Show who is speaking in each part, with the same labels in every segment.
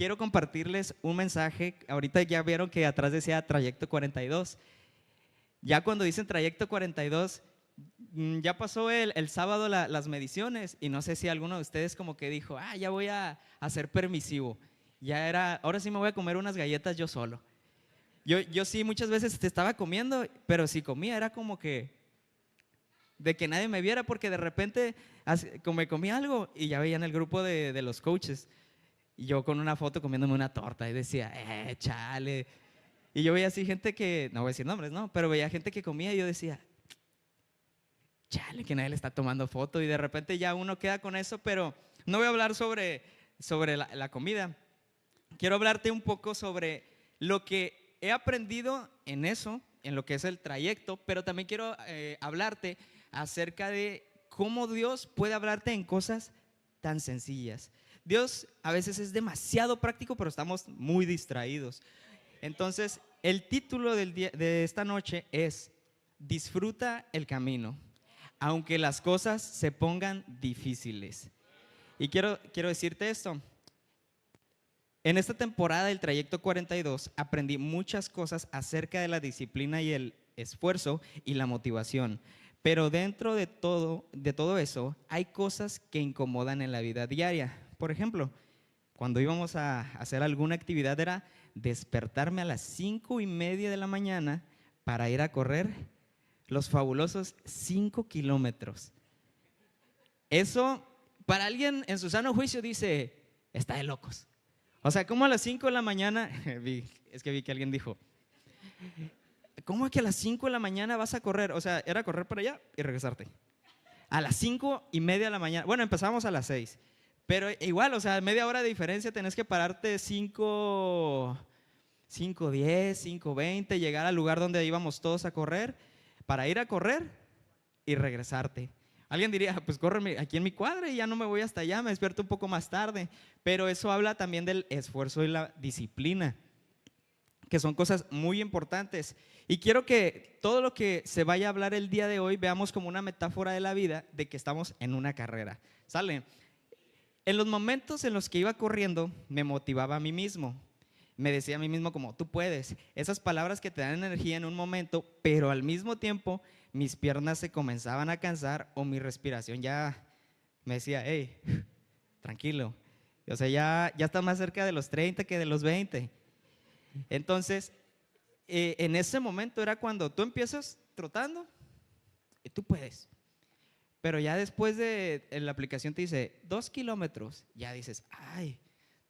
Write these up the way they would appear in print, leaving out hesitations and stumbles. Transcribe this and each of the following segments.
Speaker 1: quiero compartirles un mensaje. Ahorita ya vieron que atrás decía Trayecto 42. Ya cuando dicen Trayecto 42, ya pasó el sábado las mediciones y no sé si alguno de ustedes como que dijo, ya voy a ser permisivo. Ya era, ahora sí me voy a comer unas galletas yo solo. Yo sí muchas veces te estaba comiendo, pero si comía era como que de que nadie me viera, porque de repente como me comí algo y ya veían el grupo de los coaches y yo con una foto comiéndome una torta y decía, chale. Y yo veía así gente que, no voy a decir nombres, no, pero veía gente que comía y yo decía, chale, que nadie le está tomando foto, y de repente ya uno queda con eso. Pero no voy a hablar sobre la comida. Quiero hablarte un poco sobre lo que he aprendido en eso, en lo que es el trayecto, pero también quiero hablarte acerca de cómo Dios puede hablarte en cosas tan sencillas. Dios a veces es demasiado práctico, pero estamos muy distraídos. Entonces, el título de esta noche es Disfruta el camino, aunque las cosas se pongan difíciles. Y quiero decirte esto. En esta temporada del Trayecto 42 aprendí muchas cosas acerca de la disciplina y el esfuerzo y la motivación. Pero dentro de todo eso, hay cosas que incomodan en la vida diaria. Por ejemplo, cuando íbamos a hacer alguna actividad era despertarme a las 5:30 de la mañana para ir a correr los fabulosos 5 kilómetros. Eso, para alguien en su sano juicio dice, está de locos. O sea, ¿cómo a las 5 de la mañana? Es que vi que alguien dijo, ¿cómo es que a las 5 de la mañana vas a correr? O sea, era correr para allá y regresarte. A las 5:30 de la mañana. Bueno, empezábamos a las 6. Pero igual, o sea, media hora de diferencia, tenés que pararte 5:10, 5:20, llegar al lugar donde íbamos todos a correr, para ir a correr y regresarte. Alguien diría, pues córreme aquí en mi cuadra y ya no me voy hasta allá, me despierto un poco más tarde. Pero eso habla también del esfuerzo y la disciplina, que son cosas muy importantes. Y quiero que todo lo que se vaya a hablar el día de hoy veamos como una metáfora de la vida, de que estamos en una carrera. ¿Sale? En los momentos en los que iba corriendo, me motivaba a mí mismo. Me decía a mí mismo como, tú puedes. Esas palabras que te dan energía en un momento, pero al mismo tiempo mis piernas se comenzaban a cansar o mi respiración ya me decía, hey, tranquilo. O sea, ya está más cerca de los 30 que de los 20. Entonces, en ese momento era cuando tú empiezas trotando y tú puedes. Pero ya después de la aplicación te dice 2 kilómetros, ya dices, ay,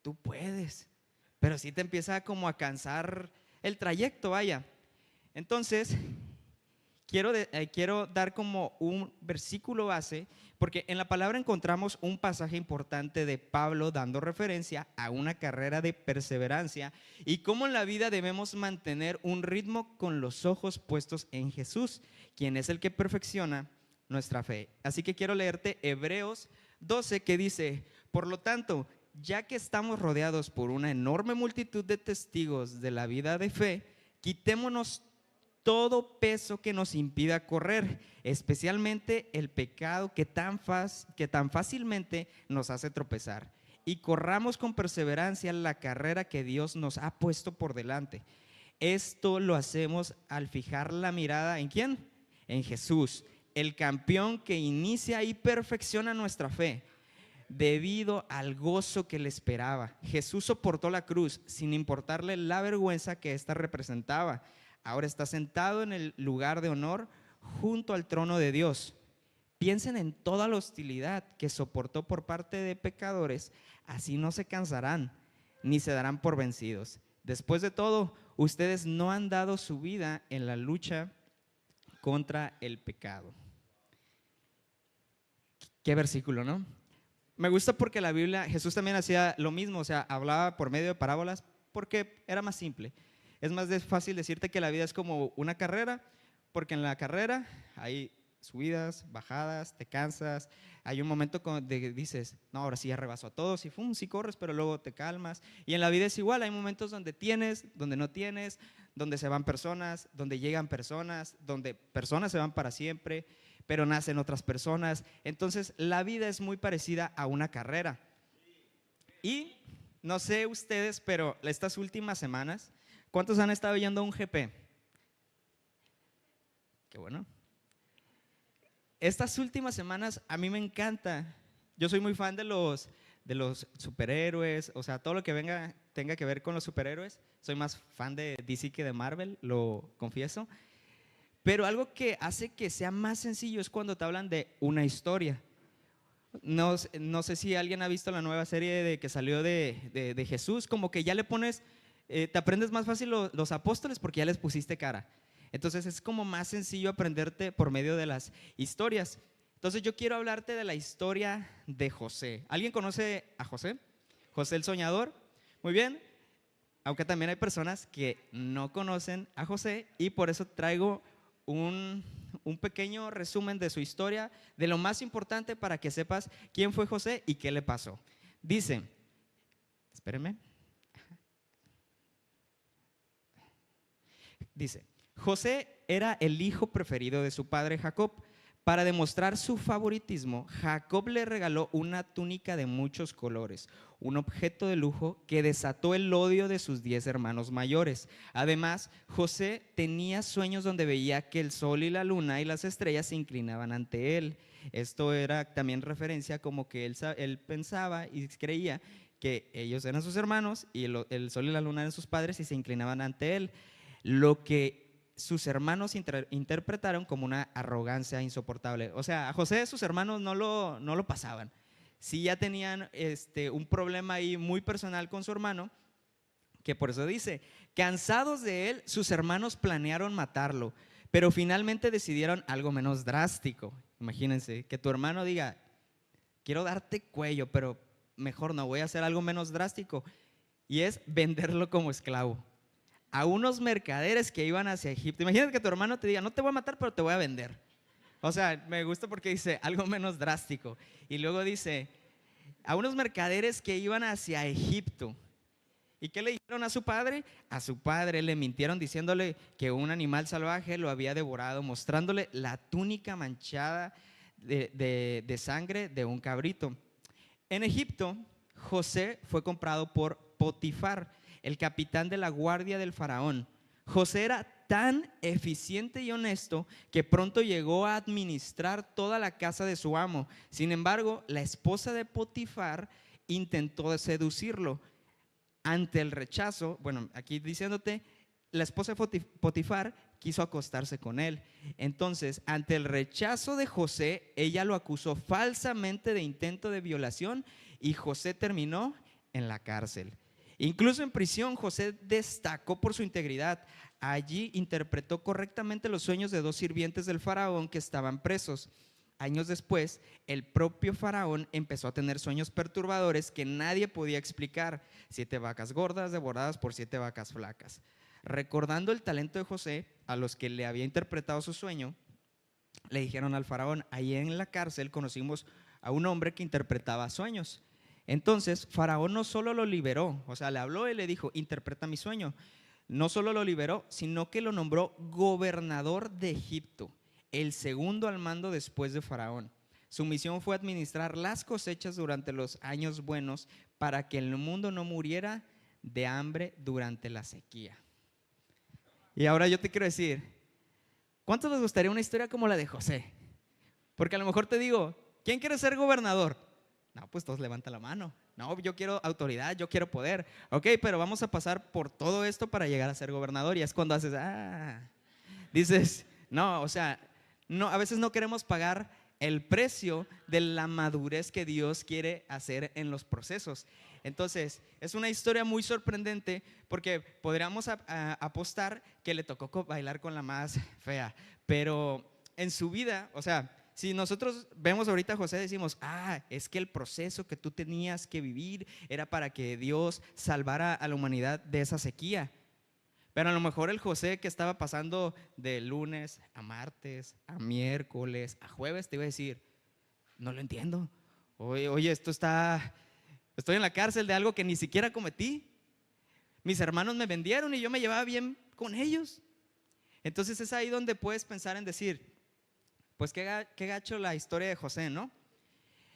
Speaker 1: tú puedes. Pero sí te empieza como a cansar el trayecto, vaya. Entonces, quiero dar como un versículo base, porque en la palabra encontramos un pasaje importante de Pablo dando referencia a una carrera de perseverancia y cómo en la vida debemos mantener un ritmo con los ojos puestos en Jesús, quien es el que perfecciona nuestra fe. Así que quiero leerte Hebreos 12, que dice, por lo tanto, ya que estamos rodeados por una enorme multitud de testigos de la vida de fe, quitémonos todo peso que nos impida correr, especialmente el pecado que tan fácilmente nos hace tropezar, y corramos con perseverancia la carrera que Dios nos ha puesto por delante. Esto lo hacemos al fijar la mirada ¿en quién? En Jesús, el campeón que inicia y perfecciona nuestra fe. Debido al gozo que le esperaba, Jesús soportó la cruz sin importarle la vergüenza que ésta representaba. Ahora está sentado en el lugar de honor junto al trono de Dios. Piensen en toda la hostilidad que soportó por parte de pecadores, así no se cansarán ni se darán por vencidos. Después de todo, ustedes no han dado su vida en la lucha contra el pecado. Qué versículo, ¿no? Me gusta porque la Biblia, Jesús también hacía lo mismo, o sea, hablaba por medio de parábolas porque era más simple. Es más fácil decirte que la vida es como una carrera, porque en la carrera hay subidas, bajadas, te cansas. Hay un momento donde dices, no, ahora sí ya rebaso a todos y sí corres, pero luego te calmas. Y en la vida es igual, hay momentos donde tienes, donde no tienes, donde se van personas, donde llegan personas, donde personas se van para siempre, pero nacen otras personas. Entonces la vida es muy parecida a una carrera. Y no sé ustedes, pero estas últimas semanas, ¿cuántos han estado yendo a un GP? Qué bueno. Estas últimas semanas a mí me encanta. Yo soy muy fan de los superhéroes, o sea, todo lo que tenga que ver con los superhéroes. Soy más fan de DC que de Marvel, lo confieso. Pero algo que hace que sea más sencillo es cuando te hablan de una historia. No sé si alguien ha visto la nueva serie que salió de Jesús, como que ya le pones, te aprendes más fácil los apóstoles porque ya les pusiste cara. Entonces es como más sencillo aprenderte por medio de las historias. Entonces yo quiero hablarte de la historia de José. ¿Alguien conoce a José? José el soñador. Muy bien. Aunque también hay personas que no conocen a José y por eso traigo un pequeño resumen de su historia, de lo más importante para que sepas quién fue José y qué le pasó. Dice, espérenme. Dice, José era el hijo preferido de su padre Jacob. Para demostrar su favoritismo, Jacob le regaló una túnica de muchos colores, un objeto de lujo que desató el odio de sus 10 hermanos mayores. Además, José tenía sueños donde veía que el sol y la luna y las estrellas se inclinaban ante él. Esto era también referencia como que él pensaba y creía que ellos eran sus hermanos y el sol y la luna eran sus padres y se inclinaban ante él. Lo que sus hermanos interpretaron como una arrogancia insoportable. O sea, a José sus hermanos no lo pasaban. Sí ya tenían un problema ahí muy personal con su hermano, que por eso dice, cansados de él, sus hermanos planearon matarlo, pero finalmente decidieron algo menos drástico. Imagínense, que tu hermano diga, quiero darte cuello, pero mejor no, voy a hacer algo menos drástico, y es venderlo como esclavo a unos mercaderes que iban hacia Egipto. Imagínate que tu hermano te diga, no te voy a matar, pero te voy a vender. O sea, me gusta porque dice algo menos drástico. Y luego dice, a unos mercaderes que iban hacia Egipto. ¿Y qué le dijeron a su padre? A su padre le mintieron diciéndole que un animal salvaje lo había devorado, mostrándole la túnica manchada de sangre de un cabrito. En Egipto, José fue comprado por Potifar, el capitán de la guardia del faraón. José era tan eficiente y honesto que pronto llegó a administrar toda la casa de su amo. Sin embargo, la esposa de Potifar intentó seducirlo. Ante el rechazo, bueno, aquí diciéndote, la esposa de Potifar quiso acostarse con él. Entonces, ante el rechazo de José, ella lo acusó falsamente de intento de violación y José terminó en la cárcel. Incluso en prisión, José destacó por su integridad. Allí interpretó correctamente los sueños de 2 sirvientes del faraón que estaban presos. Años después, el propio faraón empezó a tener sueños perturbadores que nadie podía explicar. 7 vacas gordas devoradas por 7 vacas flacas. Recordando el talento de José, a los que le había interpretado su sueño, le dijeron al faraón, ahí en la cárcel conocimos a un hombre que interpretaba sueños. Entonces, faraón no solo lo liberó, o sea, le habló y le dijo, interpreta mi sueño. No solo lo liberó, sino que lo nombró gobernador de Egipto, el segundo al mando después de faraón. Su misión fue administrar las cosechas durante los años buenos para que el mundo no muriera de hambre durante la sequía. Y ahora yo te quiero decir, ¿cuántos les gustaría una historia como la de José? Porque a lo mejor te digo, ¿quién quiere ser gobernador? No, pues todos levantan la mano. No, yo quiero autoridad, yo quiero poder. Ok, pero vamos a pasar por todo esto para llegar a ser gobernador. Y es cuando haces, dices, no, o sea, no, a veces no queremos pagar el precio de la madurez que Dios quiere hacer en los procesos. Entonces, es una historia muy sorprendente porque podríamos apostar que le tocó bailar con la más fea, pero en su vida, o sea, si nosotros vemos ahorita a José, decimos, es que el proceso que tú tenías que vivir era para que Dios salvara a la humanidad de esa sequía. Pero a lo mejor el José que estaba pasando de lunes a martes, a miércoles, a jueves, te iba a decir, no lo entiendo. Oye, estoy en la cárcel de algo que ni siquiera cometí. Mis hermanos me vendieron y yo me llevaba bien con ellos. Entonces es ahí donde puedes pensar en decir, pues qué gacho la historia de José, ¿no?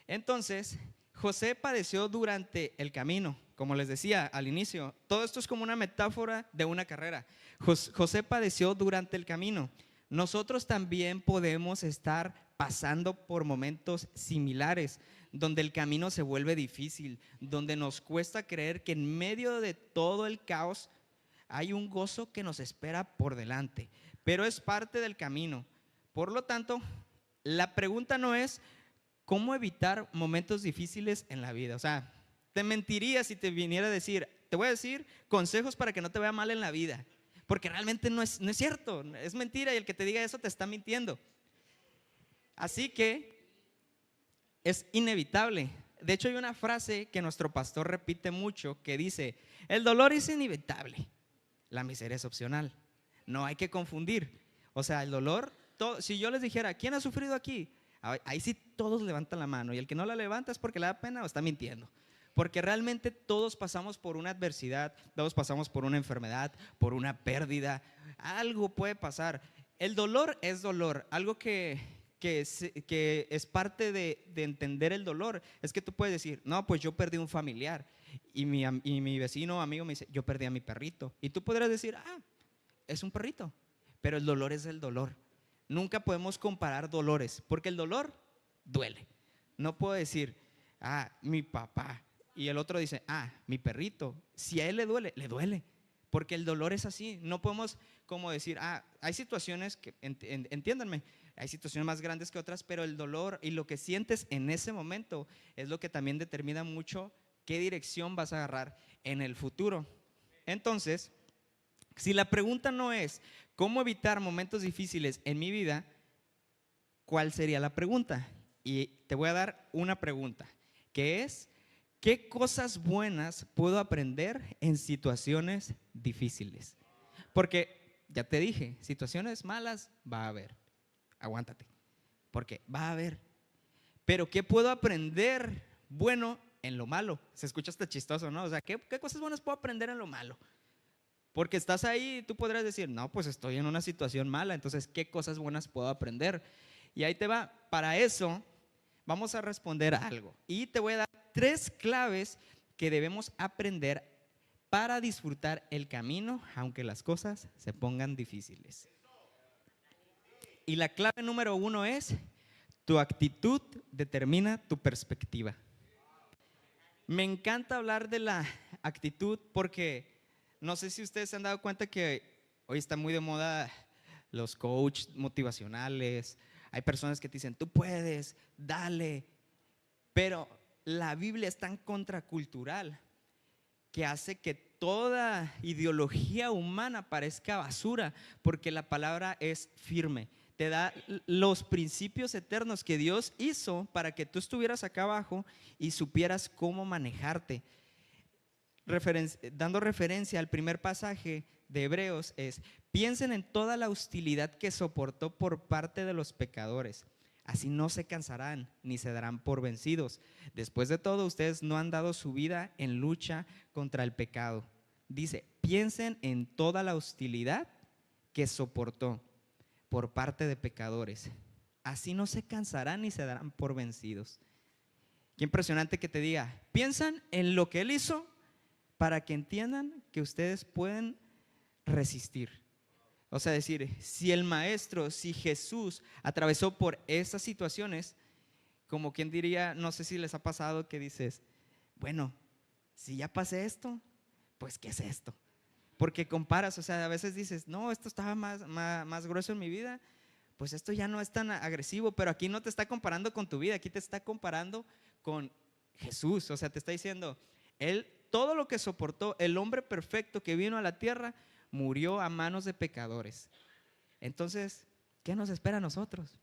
Speaker 1: Entonces, José padeció durante el camino. como les decía al inicio, todo esto es como una metáfora de una carrera. José padeció durante el camino. Nosotros también podemos estar pasando por momentos similares, donde el camino se vuelve difícil, donde nos cuesta creer que en medio de todo el caos hay un gozo que nos espera por delante, pero es parte del camino. Por lo tanto, la pregunta no es cómo evitar momentos difíciles en la vida. O sea, te mentiría si te viniera a decir, te voy a decir consejos para que no te vaya mal en la vida, porque realmente no es cierto, es mentira, y el que te diga eso te está mintiendo. Así que es inevitable. De hecho, hay una frase que nuestro pastor repite mucho que dice: el dolor es inevitable, la miseria es opcional. No hay que confundir. O sea, el dolor, si yo les dijera, ¿quién ha sufrido aquí? Ahí sí todos levantan la mano, y el que no la levanta es porque le da pena o está mintiendo. Porque realmente todos pasamos por una adversidad, todos pasamos por una enfermedad, por una pérdida, algo puede pasar. El dolor es dolor, algo que es parte de entender el dolor. Es que tú puedes decir, no, pues yo perdí un familiar, y mi vecino amigo me dice, yo perdí a mi perrito, y tú podrás decir, es un perrito, pero el dolor es el dolor. Nunca podemos comparar dolores, porque el dolor duele. No puedo decir, mi papá, y el otro dice, mi perrito. Si a él le duele, porque el dolor es así. No podemos como decir, hay situaciones que, entiéndanme, hay situaciones más grandes que otras, pero el dolor y lo que sientes en ese momento es lo que también determina mucho qué dirección vas a agarrar en el futuro. Entonces, si la pregunta no es cómo evitar momentos difíciles en mi vida, ¿cuál sería la pregunta? Y te voy a dar una pregunta, que es, ¿qué cosas buenas puedo aprender en situaciones difíciles? Porque ya te dije, situaciones malas va a haber. Aguántate, porque va a haber. Pero ¿qué puedo aprender bueno en lo malo? Se escucha hasta chistoso, ¿no? O sea, ¿qué cosas buenas puedo aprender en lo malo? Porque estás ahí y tú podrás decir, no, pues estoy en una situación mala, entonces, ¿qué cosas buenas puedo aprender? Y ahí te va. Para eso vamos a responder algo, y te voy a dar 3 claves que debemos aprender para disfrutar el camino, aunque las cosas se pongan difíciles. Y la clave número 1 es: tu actitud determina tu perspectiva. Me encanta hablar de la actitud porque no sé si ustedes se han dado cuenta que hoy está muy de moda los coaches motivacionales. Hay personas que te dicen, tú puedes, dale. Pero la Biblia es tan contracultural que hace que toda ideología humana parezca basura, porque la palabra es firme. Te da los principios eternos que Dios hizo para que tú estuvieras acá abajo y supieras cómo manejarte. Dando referencia al primer pasaje de Hebreos es: piensen en toda la hostilidad que soportó por parte de los pecadores, así no se cansarán ni se darán por vencidos. Después de todo, ustedes no han dado su vida en lucha contra el pecado. Dice, piensen en toda la hostilidad que soportó por parte de pecadores, así no se cansarán ni se darán por vencidos. Qué impresionante que te diga, piensan en lo que Él hizo para que entiendan que ustedes pueden resistir. O sea, decir, si el Maestro, si Jesús atravesó por esas situaciones, como quien diría, no sé si les ha pasado que dices, bueno, si ya pasé esto, pues ¿qué es esto? Porque comparas, o sea, a veces dices, no, esto estaba más grueso en mi vida, pues esto ya no es tan agresivo, pero aquí no te está comparando con tu vida, aquí te está comparando con Jesús. O sea, te está diciendo, Él, todo lo que soportó, el hombre perfecto que vino a la tierra, murió a manos de pecadores. Entonces, ¿qué nos espera a nosotros?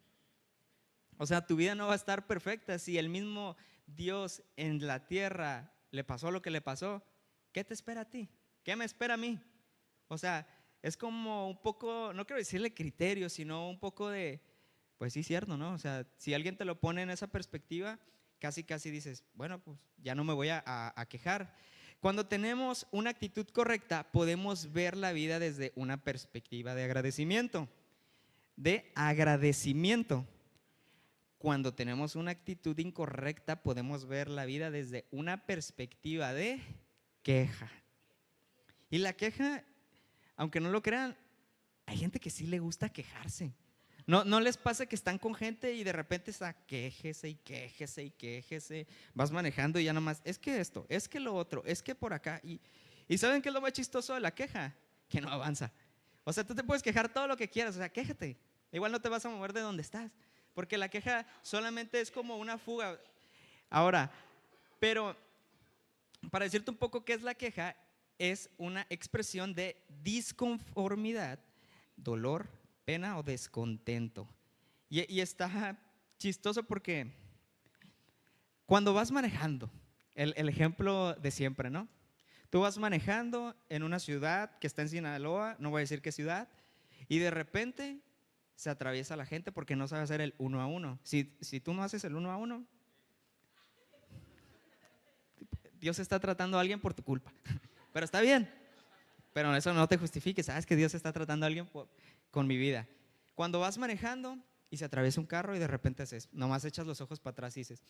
Speaker 1: O sea, tu vida no va a estar perfecta. Si el mismo Dios en la tierra le pasó lo que le pasó, ¿qué te espera a ti? ¿Qué me espera a mí? O sea, es como un poco, no quiero decirle criterio, sino un poco de, pues sí, cierto, ¿no? O sea, si alguien te lo pone en esa perspectiva, casi dices, bueno, pues ya no me voy a quejar. Cuando tenemos una actitud correcta, podemos ver la vida desde una perspectiva de agradecimiento. Cuando tenemos una actitud incorrecta, podemos ver la vida desde una perspectiva de queja. Y la queja, aunque no lo crean, hay gente que sí le gusta quejarse. No les pasa que están con gente y de repente está quéjese y quéjese y quéjese. Vas manejando y ya nomás, es que esto, es que lo otro, es que por acá. ¿Y saben qué es lo más chistoso de la queja? Que no avanza. O sea, tú te puedes quejar todo lo que quieras, o sea, quéjate. Igual no te vas a mover de donde estás, porque la queja solamente es como una fuga. Ahora, pero para decirte un poco qué es la queja, es una expresión de disconformidad, dolor, pena o descontento. Y está chistoso porque cuando vas manejando, el ejemplo de siempre, ¿no? Tú vas manejando en una ciudad que está en Sinaloa, no voy a decir qué ciudad, y de repente se atraviesa la gente porque no sabe hacer el uno a uno. Si tú no haces el uno a uno, Dios está tratando a alguien por tu culpa. Pero está bien, pero eso no te justifique. Sabes que Dios está tratando a alguien con mi vida. Cuando vas manejando y se atraviesa un carro y de repente nomás echas los ojos para atrás y dices,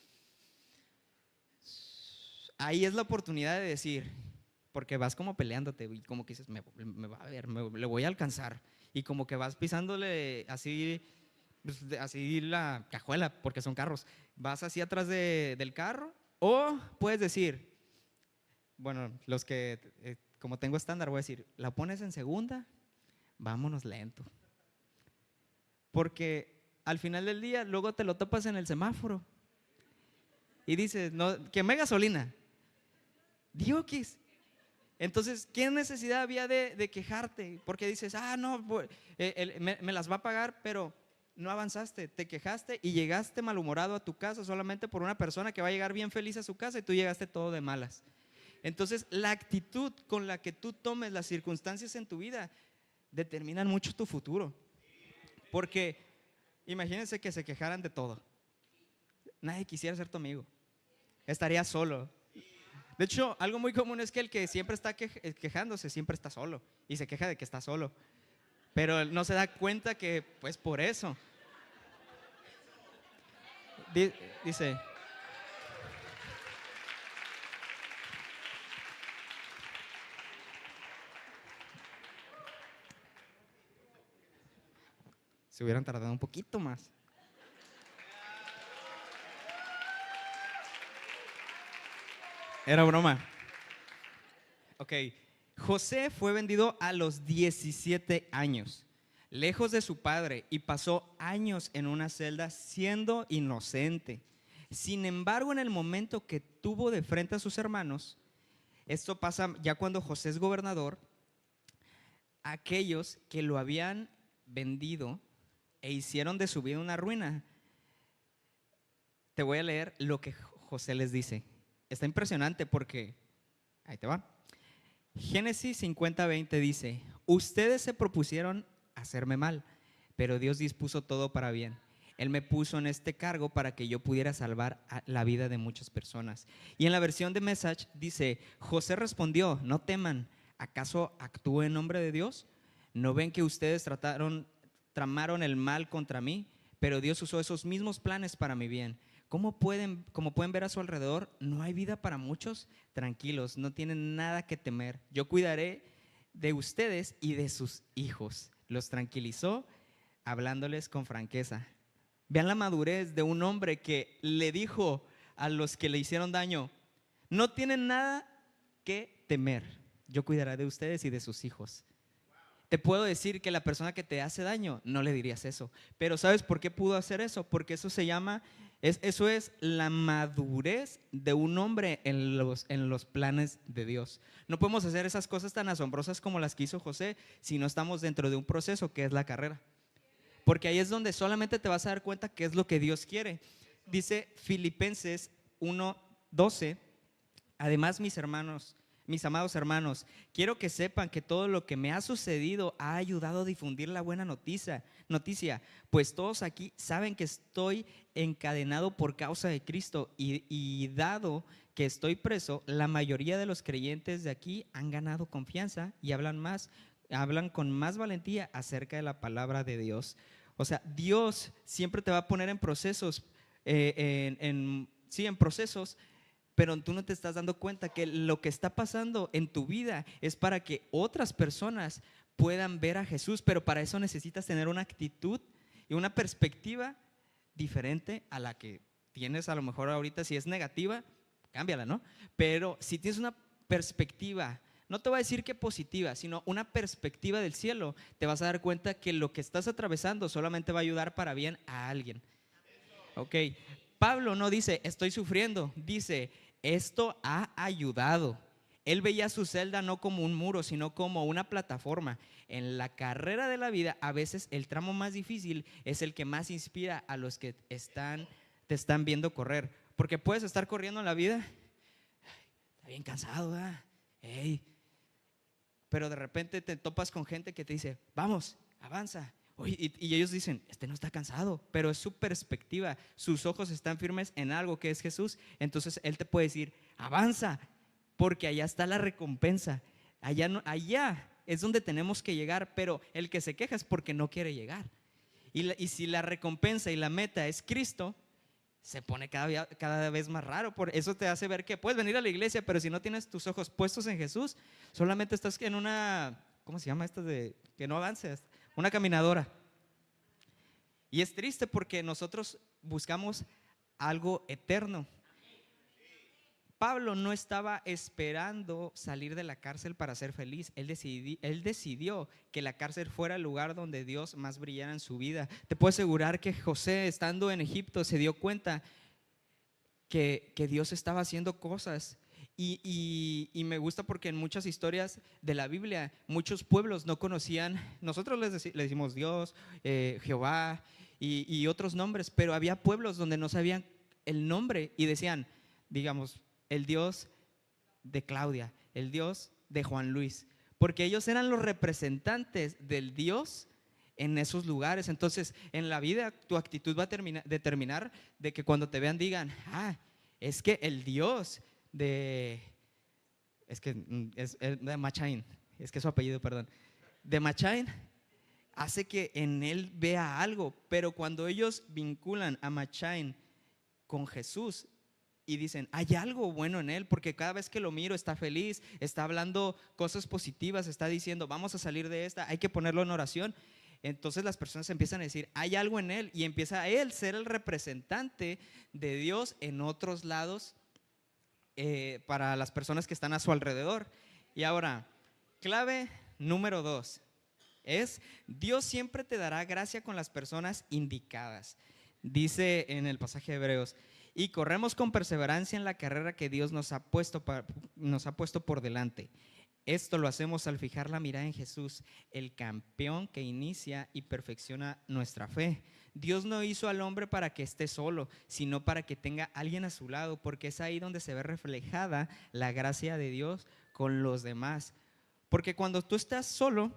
Speaker 1: ahí es la oportunidad de decir, porque vas como peleándote y como que dices, me va a ver, le voy a alcanzar. Y como que vas pisándole así, pues, así la cajuela, porque son carros. Vas así atrás del carro, o puedes decir, bueno, los que como tengo estándar voy a decir, la pones en segunda, vámonos lento. Porque al final del día luego te lo topas en el semáforo y dices, no, quemé gasolina. Diokis. Entonces, ¿qué necesidad había de quejarte? Porque dices, no, me las va a pagar, pero no avanzaste, te quejaste y llegaste malhumorado a tu casa solamente por una persona que va a llegar bien feliz a su casa y tú llegaste todo de malas. Entonces, la actitud con la que tú tomes las circunstancias en tu vida determinan mucho tu futuro. Porque imagínense que se quejaran de todo. Nadie quisiera ser tu amigo. Estaría solo. De hecho, algo muy común es que el que siempre está quejándose siempre está solo y se queja de que está solo. Pero no se da cuenta que, pues por eso. Dice, se hubieran tardado un poquito más. Era broma. Ok, José fue vendido a los 17 años, lejos de su padre, y pasó años en una celda siendo inocente. Sin embargo, en el momento que tuvo de frente a sus hermanos, esto pasa ya cuando José es gobernador, aquellos que lo habían vendido e hicieron de su vida una ruina. Te voy a leer lo que José les dice. Está impresionante porque, ahí te va. Génesis 50:20 dice, ustedes se propusieron hacerme mal, pero Dios dispuso todo para bien. Él me puso en este cargo para que yo pudiera salvar la vida de muchas personas. Y en la versión de Message dice, José respondió, no teman, ¿acaso actúo en nombre de Dios? ¿No ven que ustedes tramaron el mal contra mí? Pero Dios usó esos mismos planes para mi bien. Como pueden ver a su alrededor, no hay vida para muchos. Tranquilos, no tienen nada que temer. Yo cuidaré de ustedes y de sus hijos. Los tranquilizó hablándoles con franqueza. Vean la madurez de un hombre que le dijo a los que le hicieron daño, no tienen nada que temer. Yo cuidaré de ustedes y de sus hijos. Te puedo decir que la persona que te hace daño, no le dirías eso. Pero ¿sabes por qué pudo hacer eso? Porque eso se llama, eso es la madurez de un hombre en los planes de Dios. No podemos hacer esas cosas tan asombrosas como las que hizo José si no estamos dentro de un proceso que es la carrera. Porque ahí es donde solamente te vas a dar cuenta qué es lo que Dios quiere. Dice Filipenses 1:12, además mis amados hermanos, quiero que sepan que todo lo que me ha sucedido ha ayudado a difundir la buena noticia, pues todos aquí saben que estoy encadenado por causa de Cristo y dado que estoy preso, la mayoría de los creyentes de aquí han ganado confianza y hablan con más valentía acerca de la palabra de Dios. O sea, Dios siempre te va a poner en procesos, en procesos pero tú no te estás dando cuenta que lo que está pasando en tu vida es para que otras personas puedan ver a Jesús, pero para eso necesitas tener una actitud y una perspectiva diferente a la que tienes a lo mejor ahorita. Si es negativa, cámbiala, ¿no? Pero si tienes una perspectiva, no te voy a decir que positiva, sino una perspectiva del cielo, te vas a dar cuenta que lo que estás atravesando solamente va a ayudar para bien a alguien. Ok, Pablo no dice estoy sufriendo, dice esto ha ayudado. Él veía su celda no como un muro, sino como una plataforma. En la carrera de la vida, a veces el tramo más difícil es el que más inspira a los que te están viendo correr. Porque puedes estar corriendo en la vida, está bien cansado, ¿verdad? Hey. Pero de repente te topas con gente que te dice, vamos, avanza. Oye, y ellos dicen, este no está cansado, pero es su perspectiva. Sus ojos están firmes en algo que es Jesús. Entonces Él te puede decir, avanza, porque allá está la recompensa. Allá, no, allá es donde tenemos que llegar, pero el que se queja es porque no quiere llegar. Y si la recompensa y la meta es Cristo, se pone cada vez más raro. Por eso te hace ver que puedes venir a la iglesia, pero si no tienes tus ojos puestos en Jesús, solamente estás en una, ¿cómo se llama esto de que no avances? Una caminadora. Y es triste porque nosotros buscamos algo eterno. Pablo no estaba esperando salir de la cárcel para ser feliz. Él decidió que la cárcel fuera el lugar donde Dios más brillara en su vida. Te puedo asegurar que José, estando en Egipto, se dio cuenta que Dios estaba haciendo cosas. Y me gusta porque en muchas historias de la Biblia, muchos pueblos no conocían, nosotros le decimos Dios, Jehová y otros nombres, pero había pueblos donde no sabían el nombre y decían, digamos, el Dios de Claudia, el Dios de Juan Luis, porque ellos eran los representantes del Dios en esos lugares. Entonces, en la vida tu actitud va a determinar de que cuando te vean digan, es que el Dios de Machain, es que es su apellido, perdón, de Machain, hace que en él vea algo. Pero cuando ellos vinculan a Machain con Jesús y dicen, hay algo bueno en él, porque cada vez que lo miro está feliz, está hablando cosas positivas, está diciendo, vamos a salir de esta, hay que ponerlo en oración. Entonces las personas empiezan a decir, hay algo en él, y empieza a él ser el representante de Dios en otros lados, para las personas que están a su alrededor. Y ahora, clave número 2 es, Dios siempre te dará gracia con las personas indicadas. Dice en el pasaje de Hebreos, y corremos con perseverancia en la carrera que Dios nos ha puesto por delante. Esto lo hacemos al fijar la mirada en Jesús, el campeón que inicia y perfecciona nuestra fe. Dios no hizo al hombre para que esté solo, sino para que tenga alguien a su lado, porque es ahí donde se ve reflejada la gracia de Dios con los demás. Porque cuando tú estás solo,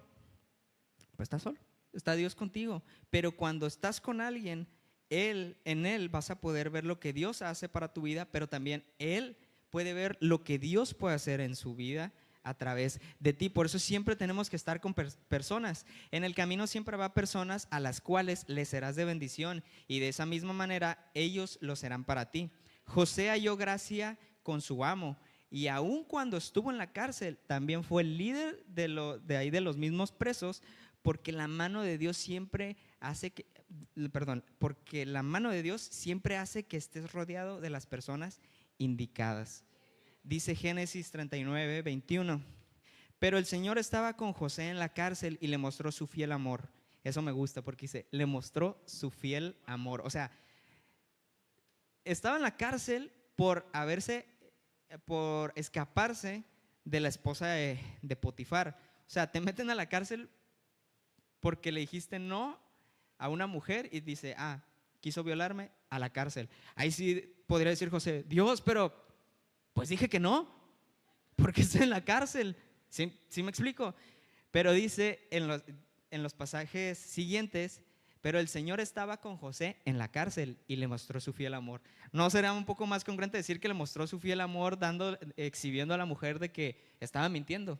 Speaker 1: pues estás solo, está Dios contigo. Pero cuando estás con alguien, en él vas a poder ver lo que Dios hace para tu vida, pero también él puede ver lo que Dios puede hacer en su vida a través de ti. Por eso siempre tenemos que estar con personas. En el camino siempre va personas a las cuales les serás de bendición, y de esa misma manera ellos lo serán para ti. José halló gracia con su amo, y aun cuando estuvo en la cárcel también fue el líder de ahí de los mismos presos, porque la mano de Dios siempre hace que, porque la mano de Dios siempre hace que estés rodeado de las personas indicadas. Dice Génesis 39, 21. Pero el Señor estaba con José en la cárcel y le mostró su fiel amor. Eso me gusta porque dice, le mostró su fiel amor. O sea, estaba en la cárcel por escaparse de la esposa de Potifar. O sea, te meten a la cárcel porque le dijiste no a una mujer y dice, quiso violarme, a la cárcel. Ahí sí podría decir José, Dios, pero pues dije que no, porque estoy en la cárcel. ¿Sí me explico? Pero dice en los pasajes siguientes, pero el Señor estaba con José en la cárcel y le mostró su fiel amor. ¿No será un poco más congruente decir que le mostró su fiel amor exhibiendo a la mujer de que estaba mintiendo?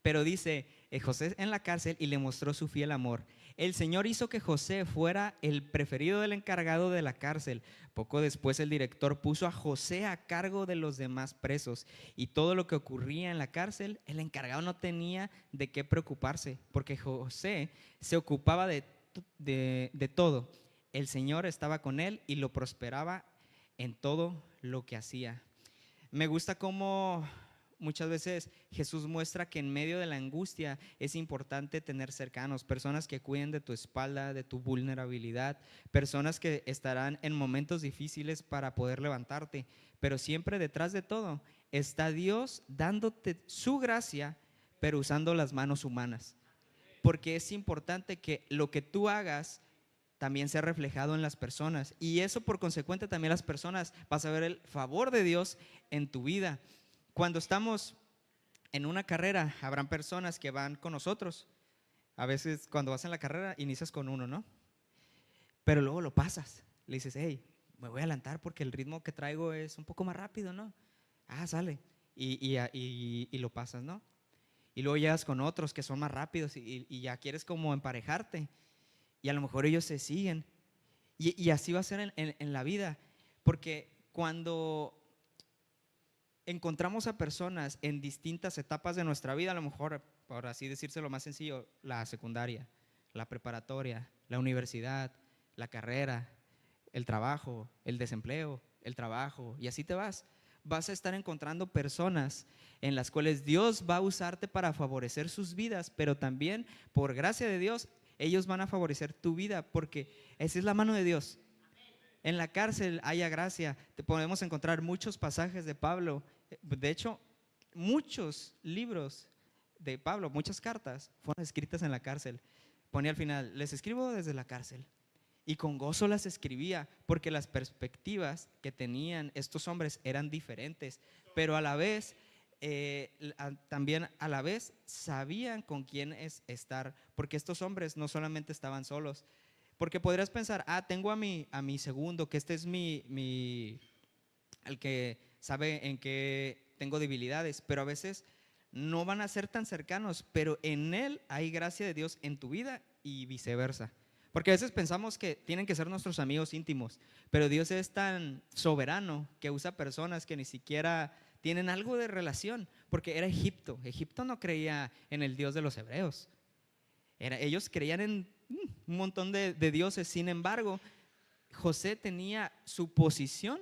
Speaker 1: Pero dice, José en la cárcel y le mostró su fiel amor. El Señor hizo que José fuera el preferido del encargado de la cárcel. Poco después el director puso a José a cargo de los demás presos y todo lo que ocurría en la cárcel, el encargado no tenía de qué preocuparse porque José se ocupaba de todo. El Señor estaba con él y lo prosperaba en todo lo que hacía. Me gusta cómo muchas veces Jesús muestra que en medio de la angustia es importante tener cercanos, personas que cuiden de tu espalda, de tu vulnerabilidad, personas que estarán en momentos difíciles para poder levantarte, pero siempre detrás de todo está Dios dándote su gracia, pero usando las manos humanas, porque es importante que lo que tú hagas también sea reflejado en las personas, y eso por consecuente también las personas vas a ver el favor de Dios en tu vida. Cuando estamos en una carrera, habrán personas que van con nosotros. A veces cuando vas en la carrera inicias con uno, ¿no? Pero luego lo pasas. Le dices, hey, me voy a adelantar porque el ritmo que traigo es un poco más rápido, ¿no? Ah, sale. Y lo pasas, ¿no? Y luego llegas con otros que son más rápidos y ya quieres como emparejarte. Y a lo mejor ellos se siguen. Y así va a ser en la vida. Porque cuando encontramos a personas en distintas etapas de nuestra vida, a lo mejor, por así decírselo más sencillo, la secundaria, la preparatoria, la universidad, la carrera, el trabajo, el desempleo, el trabajo, y así te vas. Vas a estar encontrando personas en las cuales Dios va a usarte para favorecer sus vidas, pero también, por gracia de Dios, ellos van a favorecer tu vida, porque esa es la mano de Dios. En la cárcel haya gracia. Te podemos encontrar muchos pasajes de Pablo. De hecho, muchos libros de Pablo, muchas cartas fueron escritas en la cárcel. Ponía al final, les escribo desde la cárcel. Y con gozo las escribía, porque las perspectivas que tenían estos hombres eran diferentes, pero a la vez, también a la vez sabían con quién estar, porque estos hombres no solamente estaban solos. Porque podrías pensar, tengo a mi segundo, que este es el que sabe en qué tengo debilidades, pero a veces no van a ser tan cercanos, pero en él hay gracia de Dios en tu vida y viceversa. Porque a veces pensamos que tienen que ser nuestros amigos íntimos, pero Dios es tan soberano que usa personas que ni siquiera tienen algo de relación, porque era Egipto. Egipto no creía en el Dios de los hebreos. Ellos creían en un montón de dioses. Sin embargo, José tenía su posición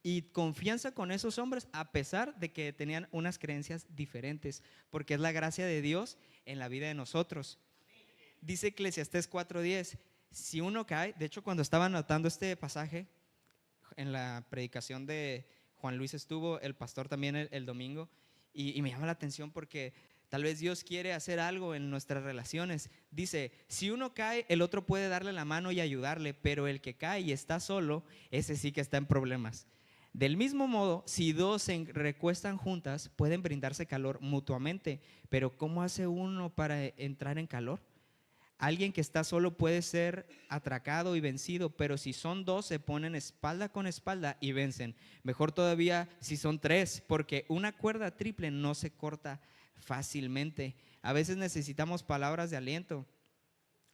Speaker 1: y confianza con esos hombres, a pesar de que tenían unas creencias diferentes, porque es la gracia de Dios en la vida de nosotros. Dice Eclesiastés 4:10, si uno cae, de hecho cuando estaba anotando este pasaje, en la predicación de Juan Luis estuvo, el pastor también el domingo, y me llama la atención porque tal vez Dios quiere hacer algo en nuestras relaciones. Dice, si uno cae, el otro puede darle la mano y ayudarle, pero el que cae y está solo, ese sí que está en problemas. Del mismo modo, si dos se recuestan juntas, pueden brindarse calor mutuamente, pero ¿cómo hace uno para entrar en calor? Alguien que está solo puede ser atracado y vencido, pero si son dos se ponen espalda con espalda y vencen. Mejor todavía si son tres, porque una cuerda triple no se corta fácilmente. A veces necesitamos palabras de aliento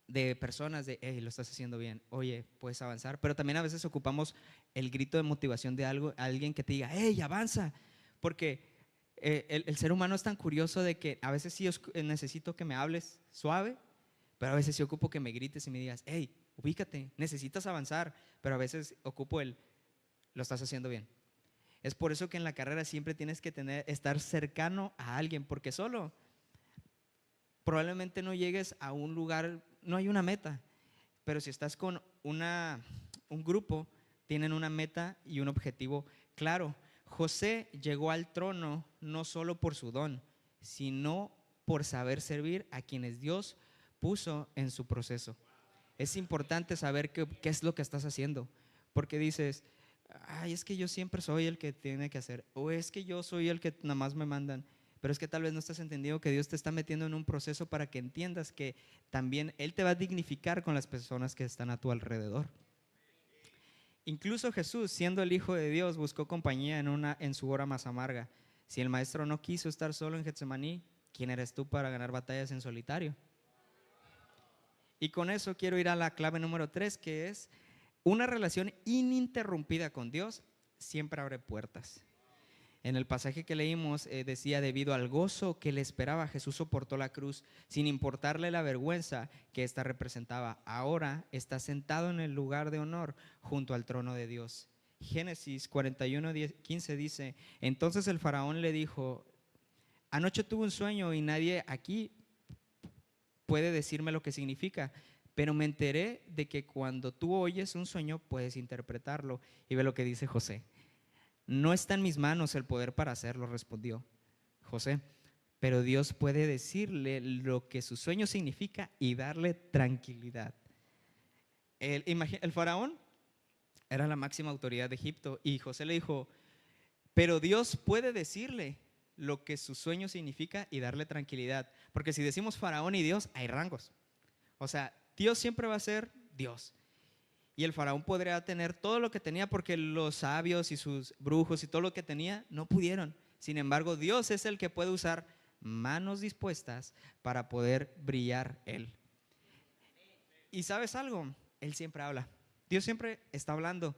Speaker 1: de personas de, hey, lo estás haciendo bien, oye, puedes avanzar, pero también a veces ocupamos el grito de motivación de alguien que te diga, hey, avanza, porque el ser humano es tan curioso de que a veces sí necesito que me hables suave, pero a veces sí ocupo que me grites y me digas, hey, ubícate, necesitas avanzar, pero a veces ocupo lo estás haciendo bien. Es por eso que en la carrera siempre tienes que estar cercano a alguien, porque solo probablemente no llegues a un lugar, no hay una meta, pero si estás con un grupo, tienen una meta y un objetivo claro. José llegó al trono no solo por su don, sino por saber servir a quienes Dios puso en su proceso. Es importante saber qué es lo que estás haciendo, porque dices, ay, es que yo siempre soy el que tiene que hacer, o es que yo soy el que nada más me mandan, pero es que tal vez no estás entendiendo que Dios te está metiendo en un proceso para que entiendas que también Él te va a dignificar con las personas que están a tu alrededor. Incluso Jesús, siendo el Hijo de Dios, buscó compañía en su hora más amarga. Si el maestro no quiso estar solo en Getsemaní, ¿quién eres tú para ganar batallas en solitario? Y con eso quiero ir a la clave número 3, que es una relación ininterrumpida con Dios siempre abre puertas. En el pasaje que leímos decía, debido al gozo que le esperaba, Jesús soportó la cruz sin importarle la vergüenza que ésta representaba. Ahora está sentado en el lugar de honor junto al trono de Dios. Génesis 41:15 dice, entonces el faraón le dijo, anoche tuve un sueño y nadie aquí puede decirme lo que significa, pero me enteré de que cuando tú oyes un sueño puedes interpretarlo. Y ve lo que dice José. No está en mis manos el poder para hacerlo, respondió José, pero Dios puede decirle lo que su sueño significa y darle tranquilidad. El faraón era la máxima autoridad de Egipto y José le dijo, pero Dios puede decirle lo que su sueño significa y darle tranquilidad. Porque si decimos faraón y Dios, hay rangos. O sea, Dios siempre va a ser Dios. Y el faraón podría tener todo lo que tenía porque los sabios y sus brujos y todo lo que tenía no pudieron. Sin embargo, Dios es el que puede usar manos dispuestas para poder brillar Él. ¿Y sabes algo? Él siempre habla. Dios siempre está hablando.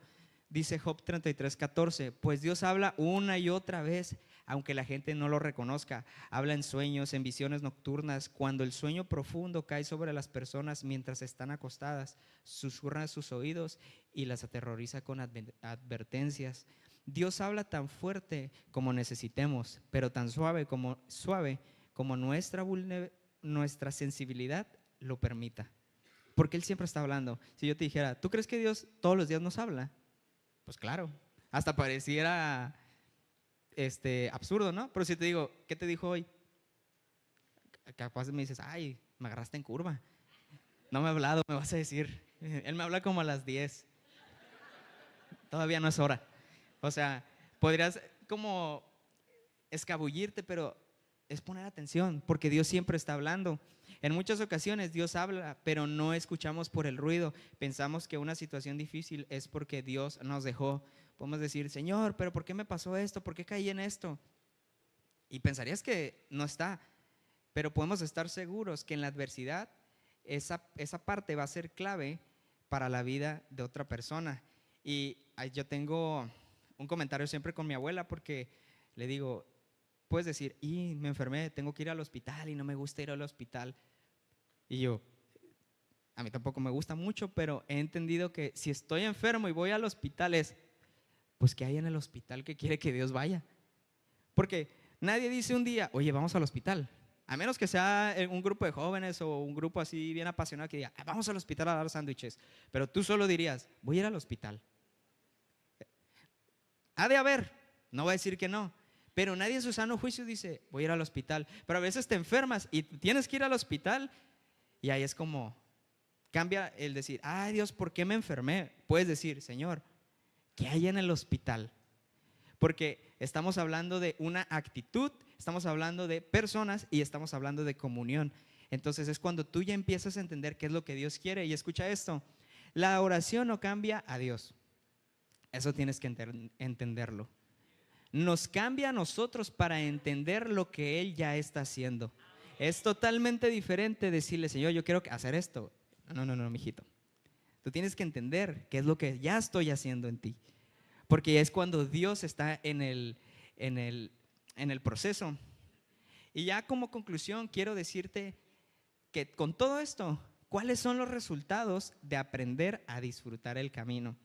Speaker 1: Dice Job 33:14, pues Dios habla una y otra vez, aunque la gente no lo reconozca. Habla en sueños, en visiones nocturnas, cuando el sueño profundo cae sobre las personas mientras están acostadas, susurra en sus oídos y las aterroriza con advertencias. Dios habla tan fuerte como necesitemos, pero tan suave como nuestra sensibilidad lo permita. Porque Él siempre está hablando. Si yo te dijera, ¿tú crees que Dios todos los días nos habla? Pues claro, hasta pareciera absurdo, ¿no? Pero si te digo, ¿qué te dijo hoy? Capaz me dices, ay, me agarraste en curva. No me ha hablado, me vas a decir. Él me habla como a las 10. Todavía no es hora. O sea, podrías como escabullirte, pero es poner atención, porque Dios siempre está hablando. En muchas ocasiones Dios habla, pero no escuchamos por el ruido. Pensamos que una situación difícil es porque Dios nos dejó. Podemos decir, Señor, pero ¿por qué me pasó esto? ¿Por qué caí en esto? Y pensarías que no está, pero podemos estar seguros que en la adversidad esa parte va a ser clave para la vida de otra persona. Y yo tengo un comentario siempre con mi abuela porque le digo, puedes decir, y me enfermé, tengo que ir al hospital y no me gusta ir al hospital. Y yo, a mí tampoco me gusta mucho, pero he entendido que si estoy enfermo y voy al hospital es, pues ¿qué hay en el hospital que quiere que Dios vaya? Porque nadie dice un día, oye, vamos al hospital. A menos que sea un grupo de jóvenes o un grupo así bien apasionado que diga, vamos al hospital a dar sándwiches. Pero tú solo dirías, voy a ir al hospital. Ha de haber, no va a decir que no. Pero nadie en su sano juicio dice, voy a ir al hospital. Pero a veces te enfermas y tienes que ir al hospital. Y ahí es como, cambia el decir, ay Dios, ¿por qué me enfermé? Puedes decir, Señor, ¿qué hay en el hospital? Porque estamos hablando de una actitud, estamos hablando de personas y estamos hablando de comunión. Entonces es cuando tú ya empiezas a entender qué es lo que Dios quiere. Y escucha esto, la oración no cambia a Dios. Eso tienes que entenderlo. Nos cambia a nosotros para entender lo que Él ya está haciendo. Es totalmente diferente decirle, Señor, yo quiero hacer esto. No, mijito. Tú tienes que entender qué es lo que ya estoy haciendo en ti. Porque es cuando Dios está en el proceso. Y ya como conclusión quiero decirte que con todo esto, ¿cuáles son los resultados de aprender a disfrutar el camino?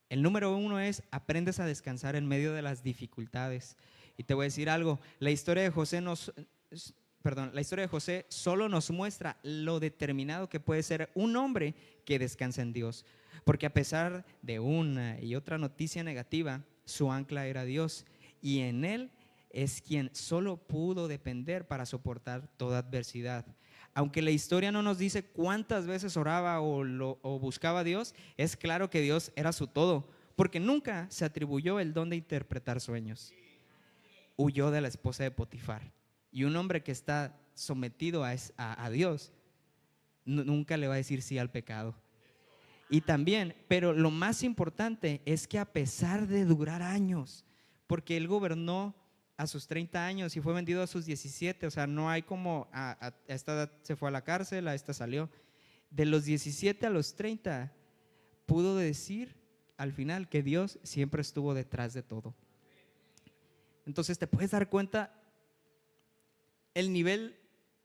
Speaker 1: El número 1 es, aprendes a descansar en medio de las dificultades. Y te voy a decir algo, la historia de José solo nos muestra lo determinado que puede ser un hombre que descansa en Dios. Porque a pesar de una y otra noticia negativa, su ancla era Dios. Y en Él es quien solo pudo depender para soportar toda adversidad. Aunque la historia no nos dice cuántas veces oraba o buscaba a Dios, es claro que Dios era su todo, porque nunca se atribuyó el don de interpretar sueños. Huyó de la esposa de Potifar. Y un hombre que está sometido a Dios nunca le va a decir sí al pecado. Y también, pero lo más importante es que a pesar de durar años, porque él gobernó a sus 30 años y fue vendido a sus 17, o sea, no hay como a esta edad se fue a la cárcel, a esta salió. de los 17 a los 30, pudo decir al final que Dios siempre estuvo detrás de todo. Entonces te puedes dar cuenta el nivel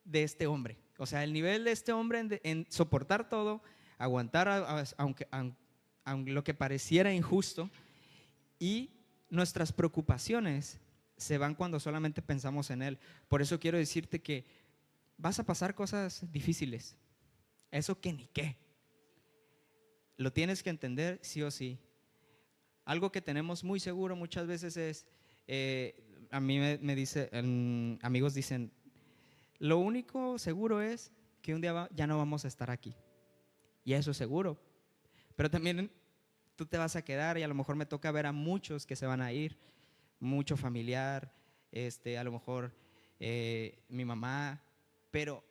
Speaker 1: de este hombre. O sea, el nivel de este hombre en soportar todo, aguantar aunque lo que pareciera injusto, y nuestras preocupaciones se van cuando solamente pensamos en Él. Por eso quiero decirte que vas a pasar cosas difíciles. Eso que ni qué. Lo tienes que entender sí o sí. Algo que tenemos muy seguro muchas veces es, a mí me dice, amigos dicen, lo único seguro es que un día ya no vamos a estar aquí. Y eso es seguro. Pero también tú te vas a quedar y a lo mejor me toca ver a muchos que se van a ir, mucho familiar, a lo mejor mi mamá, pero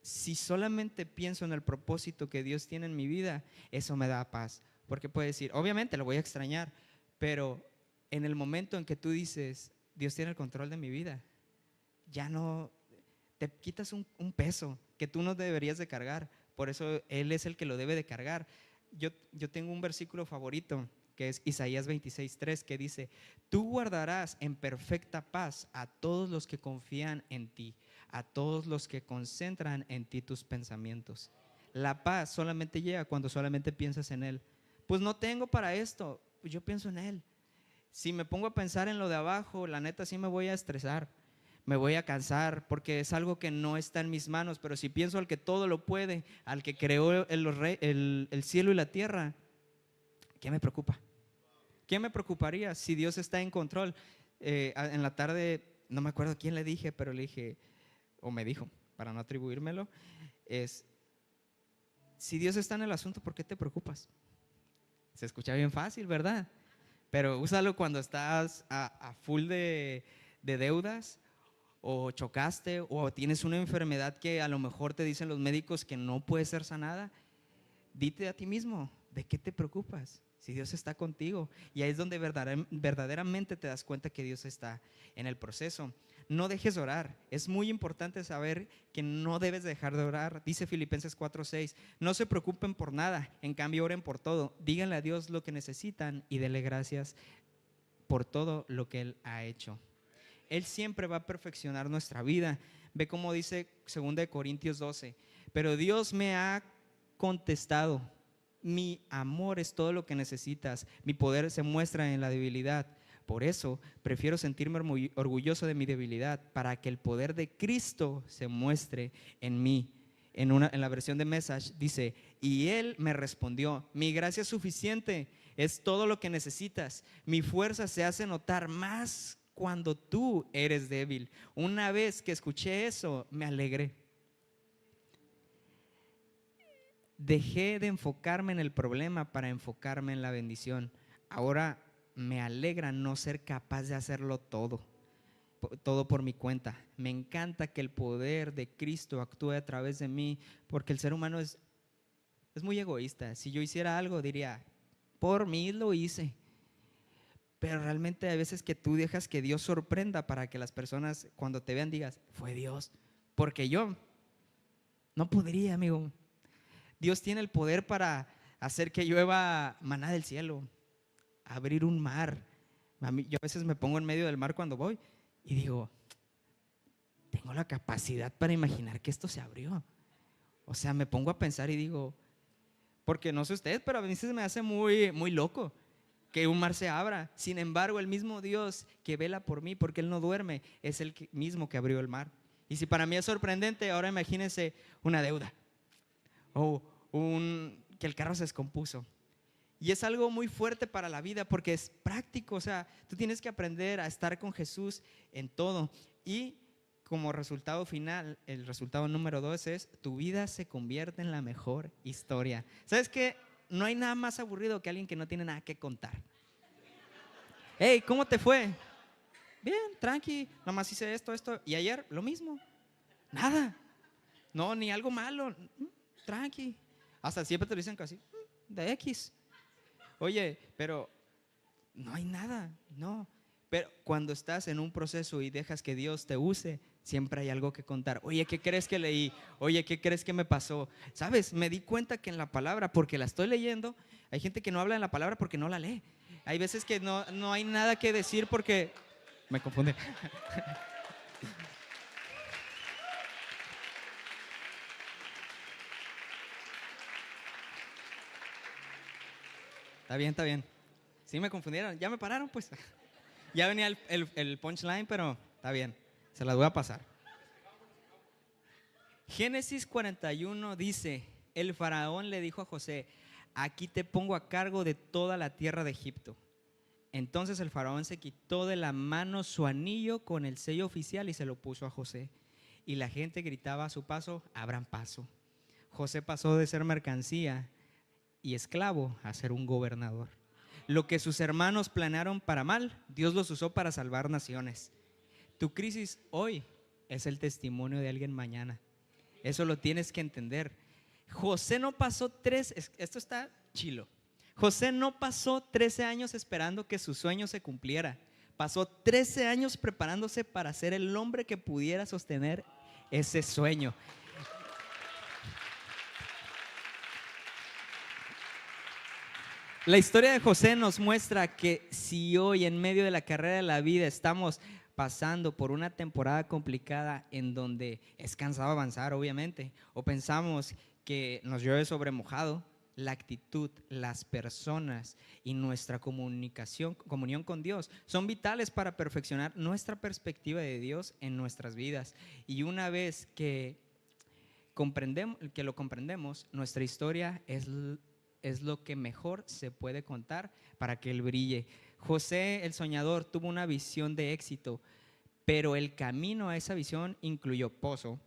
Speaker 1: si solamente pienso en el propósito que Dios tiene en mi vida, eso me da paz. Porque puede decir, obviamente lo voy a extrañar, pero en el momento en que tú dices, Dios tiene el control de mi vida, ya no, te quitas un peso que tú no deberías de cargar. Por eso Él es el que lo debe de cargar. Yo tengo un versículo favorito que es Isaías 26:3, que dice: tú guardarás en perfecta paz a todos los que confían en ti, a todos los que concentran en ti tus pensamientos. La paz solamente llega cuando solamente piensas en Él. Pues no tengo para esto, pues yo pienso en Él. Si me pongo a pensar en lo de abajo, la neta sí me voy a estresar, me voy a cansar, porque es algo que no está en mis manos. Pero si pienso al que todo lo puede, al que creó el cielo y la tierra, ¿qué me preocupa? ¿Qué me preocuparía si Dios está en control? En la tarde, no me acuerdo quién le dije, pero le dije, o me dijo, para no atribuírmelo, es: si Dios está en el asunto, ¿por qué te preocupas? Se escucha bien fácil, ¿verdad? Pero úsalo cuando estás a full de deudas, o chocaste, o tienes una enfermedad que a lo mejor te dicen los médicos que no puede ser sanada. Dite a ti mismo, ¿de qué te preocupas? Si Dios está contigo. Y ahí es donde verdaderamente te das cuenta que Dios está en el proceso. No dejes de orar. Es muy importante saber que no debes dejar de orar. Dice Filipenses 4:6: no se preocupen por nada, en cambio oren por todo. Díganle a Dios lo que necesitan y denle gracias por todo lo que Él ha hecho. Él siempre va a perfeccionar nuestra vida. Ve cómo dice 2 Corintios 12: pero Dios me ha contestado, mi amor es todo lo que necesitas, mi poder se muestra en la debilidad. Por eso prefiero sentirme muy orgulloso de mi debilidad, para que el poder de Cristo se muestre en mí. En la versión de Message dice: y Él me respondió, mi gracia es suficiente, es todo lo que necesitas, mi fuerza se hace notar más cuando tú eres débil. Una vez que escuché eso, me alegré. Dejé de enfocarme en el problema para enfocarme en la bendición. Ahora me alegra no ser capaz de hacerlo todo por mi cuenta. Me encanta que el poder de Cristo actúe a través de mí, porque el ser humano es muy egoísta. Si yo hiciera algo, diría, por mí lo hice. Pero realmente hay veces que tú dejas que Dios sorprenda, para que las personas cuando te vean digas, fue Dios. Porque yo no podría, amigo. Dios tiene el poder para hacer que llueva maná del cielo, abrir un mar. Yo a veces me pongo en medio del mar cuando voy y digo, tengo la capacidad para imaginar que esto se abrió. O sea, me pongo a pensar y digo, porque no sé ustedes, pero a veces me hace muy, muy loco que un mar se abra. Sin embargo, el mismo Dios que vela por mí, porque Él no duerme, es el mismo que abrió el mar. Y si para mí es sorprendente, ahora imagínense una deuda, o que el carro se descompuso. Y es algo muy fuerte para la vida, porque es práctico. O sea, tú tienes que aprender a estar con Jesús en todo. Y como resultado final, el resultado número 2 es: tu vida se convierte en la mejor historia. ¿Sabes qué? No hay nada más aburrido que alguien que no tiene nada que contar. Hey, ¿cómo te fue? Bien, tranqui, nomás hice esto. Y ayer, lo mismo. Nada. No, ni algo malo. Tranqui. Hasta siempre te dicen casi de X. Oye, pero no hay nada, no. Pero cuando estás en un proceso y dejas que Dios te use, Siempre hay algo que contar. Oye, ¿qué crees que leí? Oye, ¿qué crees que me pasó? ¿Sabes? Me di cuenta que en la palabra, porque la estoy leyendo, hay gente que no habla en la palabra porque no la lee. Hay veces que no hay nada que decir porque me confunde. Está bien, está bien. Sí me confundieron. Ya me pararon, pues. Ya venía el punchline, pero está bien. Se las voy a pasar. Génesis 41 dice, el faraón le dijo a José, aquí te pongo a cargo de toda la tierra de Egipto. Entonces el faraón se quitó de la mano su anillo con el sello oficial y se lo puso a José. Y la gente gritaba a su paso, abran paso. José pasó de ser mercancía y esclavo a ser un gobernador. Lo que sus hermanos planearon para mal, Dios los usó para salvar naciones. Tu crisis hoy es el testimonio de alguien mañana. Eso lo tienes que entender. José no pasó esto está chilo. José no pasó 13 años esperando que su sueño se cumpliera. Pasó 13 años preparándose para ser el hombre que pudiera sostener ese sueño. La historia de José nos muestra que si hoy en medio de la carrera de la vida estamos pasando por una temporada complicada en donde es cansado avanzar, obviamente, o pensamos que nos llueve sobre mojado, la actitud, las personas y nuestra comunión con Dios son vitales para perfeccionar nuestra perspectiva de Dios en nuestras vidas. Y una vez que lo comprendemos, nuestra historia es lo que mejor se puede contar para que Él brille. José, el soñador, tuvo una visión de éxito, pero el camino a esa visión incluyó pozo,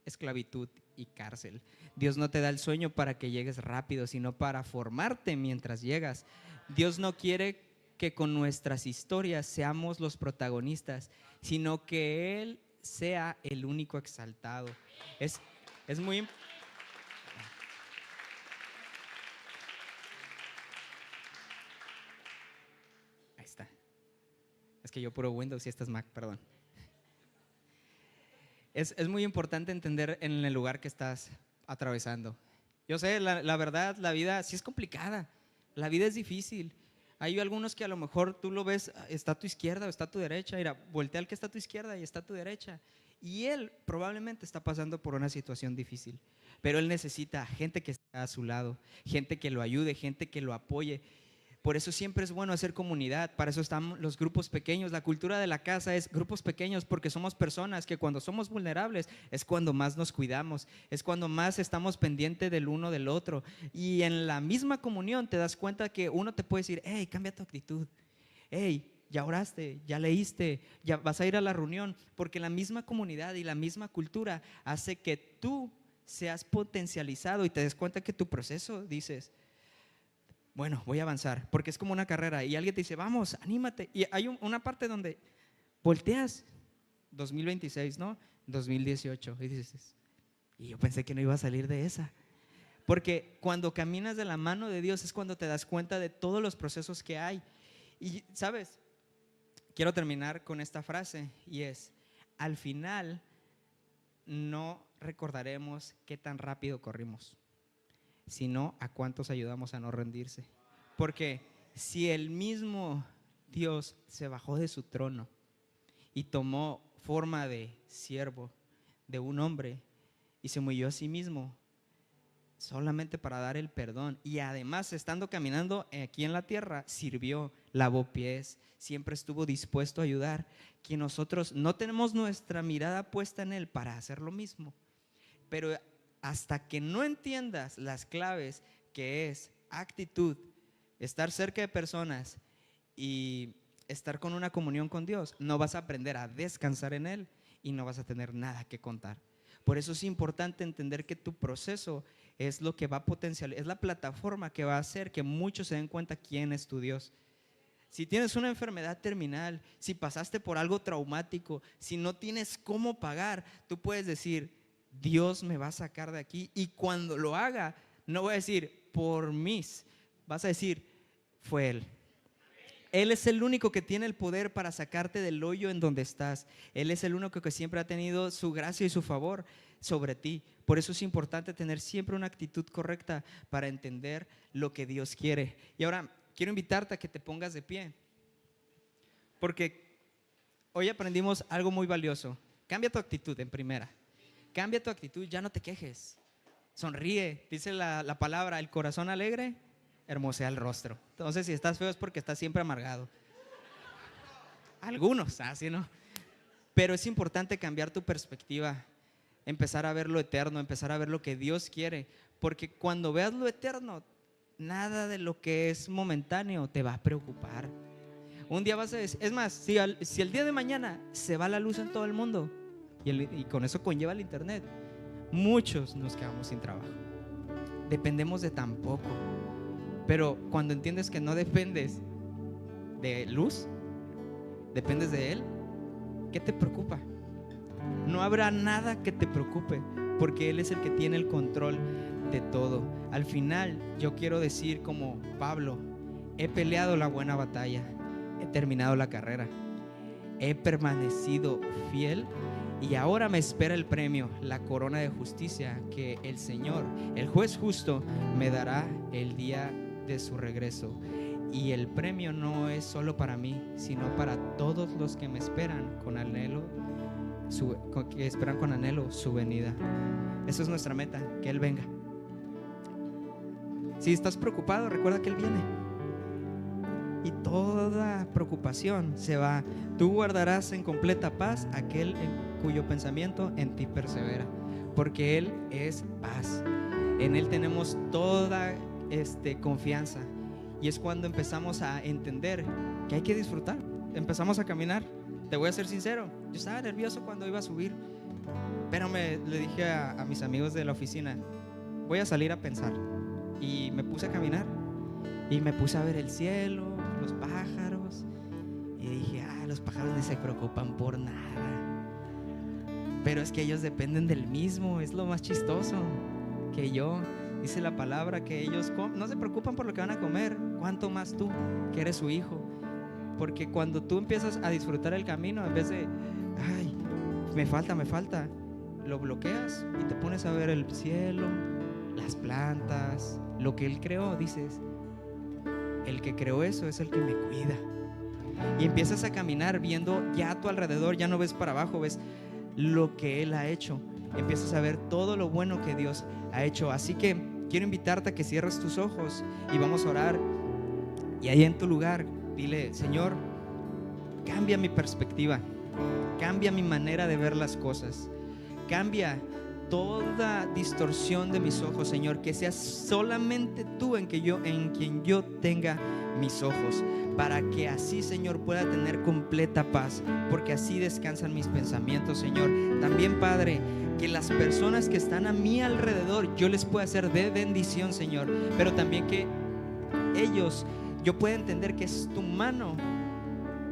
Speaker 1: esclavitud y cárcel. Dios no te da el sueño para que llegues rápido, sino para formarte mientras llegas. Dios no quiere que con nuestras historias seamos los protagonistas, sino que Él sea el único exaltado. Es muy importante. Es que yo puro Windows y esta es Mac, perdón. Es muy importante entender en el lugar que estás atravesando. Yo sé, la verdad, la vida sí es complicada. La vida es difícil. Hay algunos que a lo mejor tú lo ves, está a tu izquierda o está a tu derecha. Mira, voltea al que está a tu izquierda y está a tu derecha. Y él probablemente está pasando por una situación difícil. Pero él necesita gente que esté a su lado, gente que lo ayude, gente que lo apoye. Por eso siempre es bueno hacer comunidad, para eso están los grupos pequeños. La cultura de la casa es grupos pequeños porque somos personas que cuando somos vulnerables es cuando más nos cuidamos, es cuando más estamos pendientes del uno del otro. Y en la misma comunión te das cuenta que uno te puede decir, hey, cambia tu actitud, hey, ya oraste, ya leíste, ya vas a ir a la reunión, porque la misma comunidad y la misma cultura hace que tú seas potencializado y te des cuenta que tu proceso, dices, bueno, voy a avanzar, porque es como una carrera y alguien te dice, vamos, anímate. Y hay una parte donde volteas, 2026, ¿no? 2018, y dices, y yo pensé que no iba a salir de esa. Porque cuando caminas de la mano de Dios es cuando te das cuenta de todos los procesos que hay. Y, ¿sabes? Quiero terminar con esta frase y es, al final no recordaremos qué tan rápido corrimos, sino a cuántos ayudamos a no rendirse. Porque si el mismo Dios se bajó de su trono y tomó forma de siervo, de un hombre, y se humilló a sí mismo solamente para dar el perdón, y además estando caminando aquí en la tierra, sirvió, lavó pies, siempre estuvo dispuesto a ayudar, que nosotros no tenemos nuestra mirada puesta en Él para hacer lo mismo. Pero hasta que no entiendas las claves, que es actitud, estar cerca de personas y estar con una comunión con Dios, no vas a aprender a descansar en Él y no vas a tener nada que contar. Por eso es importante entender que tu proceso es lo que va a potencializar, es la plataforma que va a hacer que muchos se den cuenta quién es tu Dios. Si tienes una enfermedad terminal, si pasaste por algo traumático, si no tienes cómo pagar, tú puedes decir, Dios me va a sacar de aquí, y cuando lo haga, no voy a decir por mis, vas a decir, fue Él. Él es el único que tiene el poder para sacarte del hoyo en donde estás. Él es el único que siempre ha tenido su gracia y su favor sobre ti. Por eso es importante tener siempre una actitud correcta para entender lo que Dios quiere. Y ahora quiero invitarte a que te pongas de pie, porque hoy aprendimos algo muy valioso. Cambia tu actitud en primera. Cambia tu actitud, ya no te quejes. Sonríe, dice la palabra, el corazón alegre hermosea el rostro. Entonces, si estás feo es porque estás siempre amargado. Algunos, así no. Pero es importante cambiar tu perspectiva, empezar a ver lo eterno, empezar a ver lo que Dios quiere. Porque cuando veas lo eterno, nada de lo que es momentáneo te va a preocupar. Un día vas a decir, es más, si el día de mañana se va la luz en todo el mundo, y con eso conlleva el internet, muchos nos quedamos sin trabajo. Dependemos de tan poco. Pero cuando entiendes que no dependes de luz, dependes de Él, ¿qué te preocupa? No habrá nada que te preocupe, porque Él es el que tiene el control de todo. Al final, yo quiero decir como Pablo: he peleado la buena batalla, he terminado la carrera, he permanecido fiel, y ahora me espera el premio, la corona de justicia que el Señor, el juez justo, me dará el día de su regreso. Y el premio no es solo para mí, sino para todos los que me esperan con anhelo, que esperan con anhelo su venida. Esa es nuestra meta, que Él venga. Si estás preocupado, recuerda que Él viene, y toda preocupación se va. Tú guardarás en completa paz aquel cuyo pensamiento en ti persevera, porque Él es paz. En Él tenemos toda confianza, y es cuando empezamos a entender que hay que disfrutar. Empezamos a caminar. Te voy a ser sincero, yo estaba nervioso cuando iba a subir, pero le dije a mis amigos de la oficina: voy a salir a pensar. Y me puse a caminar y me puse a ver el cielo, los pájaros, y dije: los pájaros no se preocupan por nada, pero es que ellos dependen del mismo. Es lo más chistoso, que yo, dice la palabra, que ellos no se preocupan por lo que van a comer, cuánto más tú, que eres su hijo. Porque cuando tú empiezas a disfrutar el camino, en vez de me falta, lo bloqueas y te pones a ver el cielo, las plantas, lo que Él creó. Dices: el que creó eso es el que me cuida. Y empiezas a caminar viendo ya a tu alrededor, ya no ves para abajo, ves lo que Él ha hecho. Empiezas a ver todo lo bueno que Dios ha hecho. Así que quiero invitarte a que cierres tus ojos y vamos a orar. Y ahí en tu lugar, dile: Señor, cambia mi perspectiva, cambia mi manera de ver las cosas, cambia toda distorsión de mis ojos, Señor, que seas solamente tú en quien yo tenga mis ojos, para que así, Señor, pueda tener completa paz, porque así descansan mis pensamientos, Señor. También, Padre, que las personas que están a mi alrededor yo les pueda hacer de bendición, Señor, pero también que yo pueda entender que es tu mano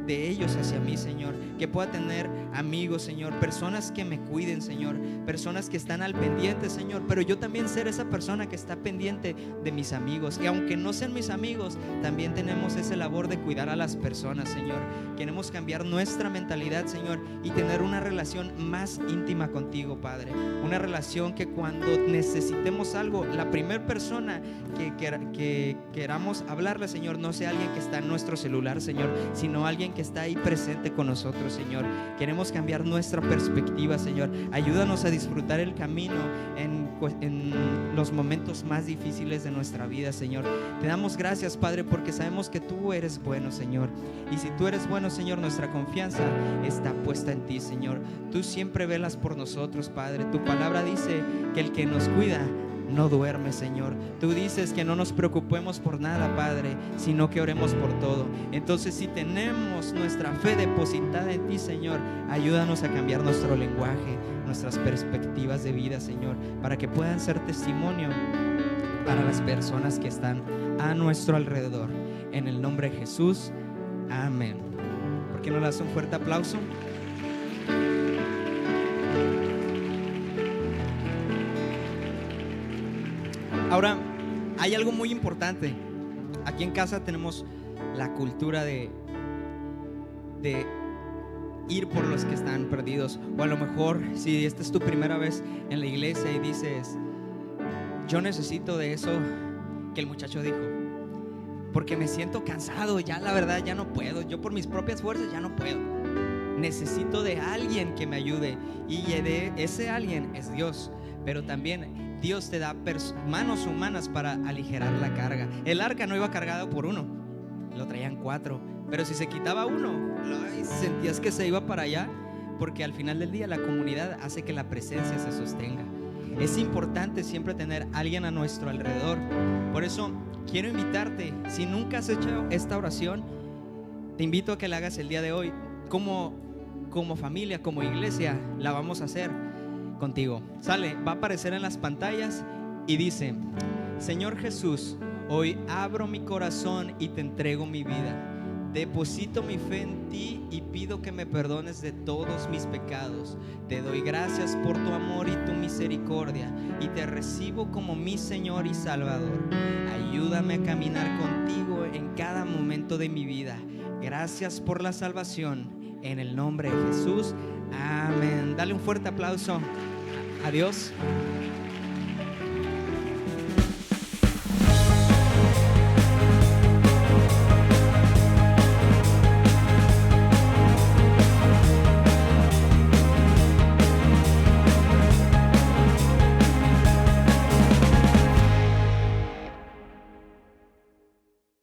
Speaker 1: de ellos hacia mí, Señor, que pueda tener amigos, Señor, personas que me cuiden, Señor, personas que están al pendiente, Señor, pero yo también ser esa persona que está pendiente de mis amigos, y aunque no sean mis amigos, también tenemos esa labor de cuidar a las personas, Señor. Queremos cambiar nuestra mentalidad, Señor, y tener una relación más íntima contigo, Padre, una relación que cuando necesitemos algo, la primera persona que queramos hablarle, Señor, no sea alguien que está en nuestro celular, Señor, sino alguien que está ahí presente con nosotros, Señor. Queremos cambiar nuestra perspectiva, Señor. Ayúdanos a disfrutar el camino en los momentos más difíciles de nuestra vida, Señor. Te damos gracias, Padre, porque sabemos que tú eres bueno, Señor. Y si tú eres bueno, Señor, nuestra confianza está puesta en ti, Señor. Tú siempre velas por nosotros, Padre. Tu palabra dice que el que nos cuida no duerme, Señor. Tú dices que no nos preocupemos por nada, Padre, sino que oremos por todo. Entonces, si tenemos nuestra fe depositada en ti, Señor, ayúdanos a cambiar nuestro lenguaje, nuestras perspectivas de vida, Señor, para que puedan ser testimonio para las personas que están a nuestro alrededor. En el nombre de Jesús, amén. ¿Por qué no le das un fuerte aplauso? Ahora, hay algo muy importante. Aquí en casa tenemos la cultura de ir por los que están perdidos. O a lo mejor si esta es tu primera vez en la iglesia y dices, yo necesito de eso que el muchacho dijo, porque me siento cansado, ya la verdad ya no puedo, yo por mis propias fuerzas ya no puedo, necesito de alguien que me ayude. Y de ese alguien es Dios, pero también Dios te da manos humanas para aligerar la carga. El arca no iba cargado por uno, lo traían 4, pero si se quitaba uno, sentías que se iba para allá, porque al final del día la comunidad hace que la presencia se sostenga. Es importante siempre tener alguien a nuestro alrededor. Por eso quiero invitarte, si nunca has hecho esta oración, te invito a que la hagas el día de hoy. Como familia, como iglesia, la vamos a hacer contigo. Sale, va a aparecer en las pantallas y dice: Señor Jesús, hoy abro mi corazón y te entrego mi vida. Deposito mi fe en ti y pido que me perdones de todos mis pecados. Te doy gracias por tu amor y tu misericordia y te recibo como mi Señor y Salvador. Ayúdame a caminar contigo en cada momento de mi vida. Gracias por la salvación. En el nombre de Jesús. Amén. Dale un fuerte aplauso a Dios.